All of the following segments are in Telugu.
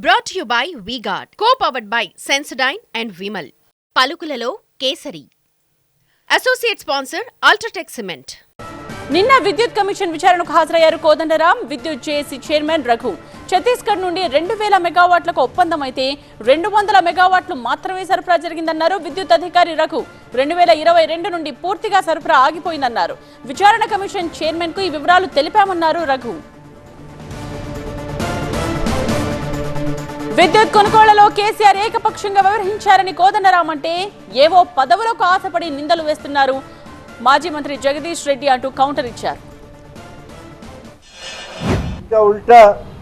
Brought to you by V-Guard, co-powered by Sensodyne and Vimal. పలుకులలో కేసరి. Associate sponsor UltraTech cement. నిన్న విద్యుత్ కమిషన్ విచారణకు హాజరయ్యారు కోదండరాం, విద్యుత్ జేఏసీ చైర్మన్ రఘు. ఛత్తీస్గఢ్ నుండి 2000 మెగావాట్లకు ఒప్పందం అయితే 200 మెగావాట్లు మాత్రమే సరఫరా జరిగిందన్నారు విద్యుత్ అధికారి రఘు. 2022 నుండి పూర్తిగా సరఫరా ఆగిపోయిందన్నారు. విచారణ కమిషన్ చైర్మన్ కు ఈ వివరాలు తెలిపామన్నారు రఘు. విద్యుత్ కొనుగోళ్లలో కేసీఆర్ ఏకపక్షంగా వ్యవహరించారని కోదండరాం అంటే ఏవో పదవులకు ఆశపడి నిందలు వేస్తున్నారు మాజీ మంత్రి జగదీష్ రెడ్డి అంటూ కౌంటర్ ఇచ్చారు. ఇంకా ఉల్టా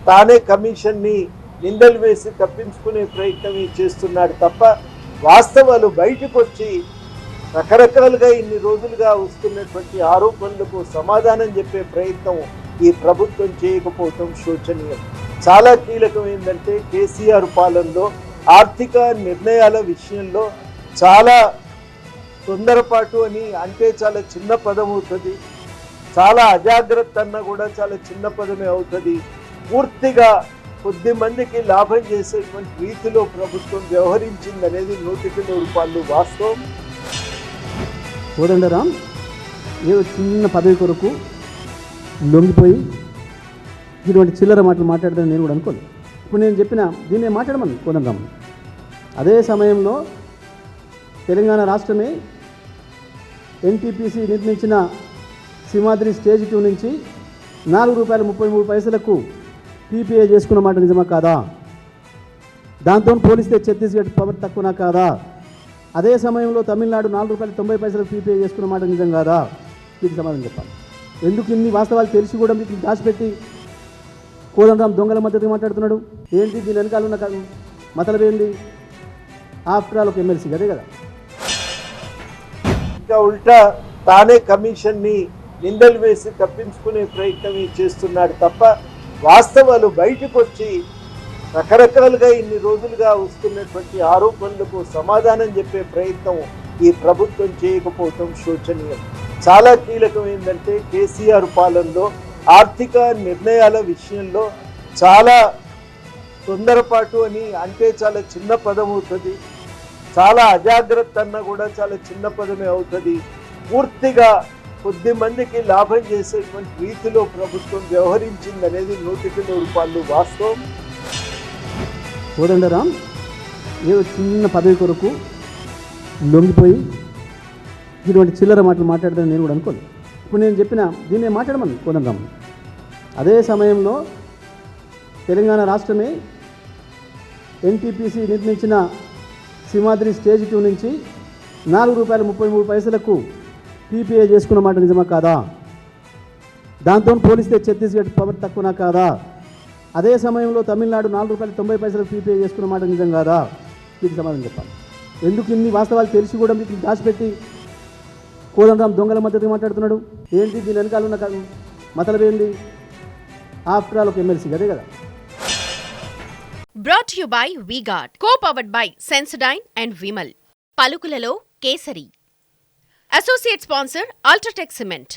తానే కమిషన్ ని నిందలు వేసి తప్పించుకునే ప్రయత్నమే చేస్తున్నాడు తప్ప వాస్తవాలు బయటకు వచ్చి రకరకాలుగా ఇన్ని రోజులుగా వస్తున్నటువంటి ఆరోపణలకు సమాధానం చెప్పే ప్రయత్నం ఈ ప్రభుత్వం చేయకపోవటం శోచనీయం. చాలా కీలకం ఏంటంటే కేసీఆర్ పాలనలో ఆర్థిక నిర్ణయాల విషయంలో చాలా తొందరపాటు అని అంటే చాలా చిన్న పదం అవుతుంది, చాలా అజాగ్రత్త అన్న కూడా చాలా చిన్న పదమే అవుతుంది. పూర్తిగా కొద్ది మందికి లాభం చేసేటువంటి రీతిలో ప్రభుత్వం వ్యవహరించింది అనేది 100% వాస్తవం. కోదండరాం ఏదో చిన్న పదవి కొరకు లొంగిపోయి ఇటువంటి చిల్లర మాటలు మాట్లాడదని నేను కూడా అనుకోను. ఇప్పుడు నేను చెప్పిన దీన్ని మాట్లాడమని కోదండరాం. అదే సమయంలో తెలంగాణ రాష్ట్రమే ఎన్టీపీసీ నిర్మించిన సింహాద్రి స్టేజ్ 2 నుంచి ₹4.33 పీపీఏ చేసుకున్న మాట నిజమా కాదా? దాంతో పోలిస్తే ఛత్తీస్గఢ్ పవర్ తక్కువనా కాదా? అదే సమయంలో తమిళనాడు ₹4.90 పీపీఏ చేసుకున్న మాట నిజం కాదా? వీటికి సమాధానం చెప్పాలి. ఎందుకు ఇన్ని వాస్తవాలు తెలిసి కూడా మీకు దాచిపెట్టి కోదండరాం దొంగల మద్దతు మాట్లాడుతున్నాడు? ఏంటి దీని వెనకాల ఉన్న మతలబ్ ఏంది? ఆఫ్టర్ ఆల్ ఒక ఎమ్మెల్సీ అదే కదా. ఇంకా ఉల్టా తానే కమిషన్ ని నిందలు వేసి తప్పించుకునే ప్రయత్నమే చేస్తున్నాడు తప్ప వాస్తవాలు బయటకు వచ్చి రకరకాలుగా ఇన్ని రోజులుగా వస్తున్నటువంటి ఆరోపణలకు సమాధానం చెప్పే ప్రయత్నం ఈ ప్రభుత్వం చేయకపోవటం శోచనీయం. చాలా కీలకం ఏంటంటే కేసీఆర్ పాలనలో ఆర్థిక నిర్ణయాల విషయంలో చాలా తొందరపాటు అని అంటే చాలా చిన్న పదం అవుతుంది, చాలా అజాగ్రత్త అన్న కూడా చాలా చిన్న పదమే అవుతుంది. పూర్తిగా కొద్ది మందికి లాభం చేసేటువంటి రీతిలో ప్రభుత్వం వ్యవహరించింది అనేది 100% వాస్తవం. కోదండరాం ఏదో చిన్న పదవి కొరకు లొంగిపోయి ఇటువంటి చిల్లర మాటలు మాట్లాడదని నేను కూడా అనుకోను. ఇప్పుడు నేను చెప్పిన దీన్ని మాట్లాడమని కోదండరాం. అదే సమయంలో తెలంగాణ రాష్ట్రమే ఎన్టీపీసీ నిర్మించిన సింహాద్రి స్టేజ్ 2 నుంచి ₹4.33 పీపీఏ చేసుకున్న మాట నిజమా కాదా? దాంతో పోలిస్తే ఛత్తీస్గఢ్ పవర్ తక్కువనా కాదా? అదే సమయంలో తమిళనాడు ₹4.90 పీపీఏ చేసుకున్న మాట నిజం కాదా? వీటికి సమాధానం చెప్పాలి. ఎందుకు ఇన్ని వాస్తవాలు తెలిసి కూడా మీకు దాచిపెట్టి కోదండరాం దొంగల మద్దతు మాట్లాడుతున్నాడు? ఏంటి దీని వెనకాల ఉన్న మతలబ్ ఏంది? ఆఫ్టర్ ఆల్ ఒక ఎమ్మెల్సీ అదే కదా. Brought to you by V-Guard, co-powered by Sensodyne and Vimal. పలుకులలో కేసరి. Associate sponsor UltraTech cement.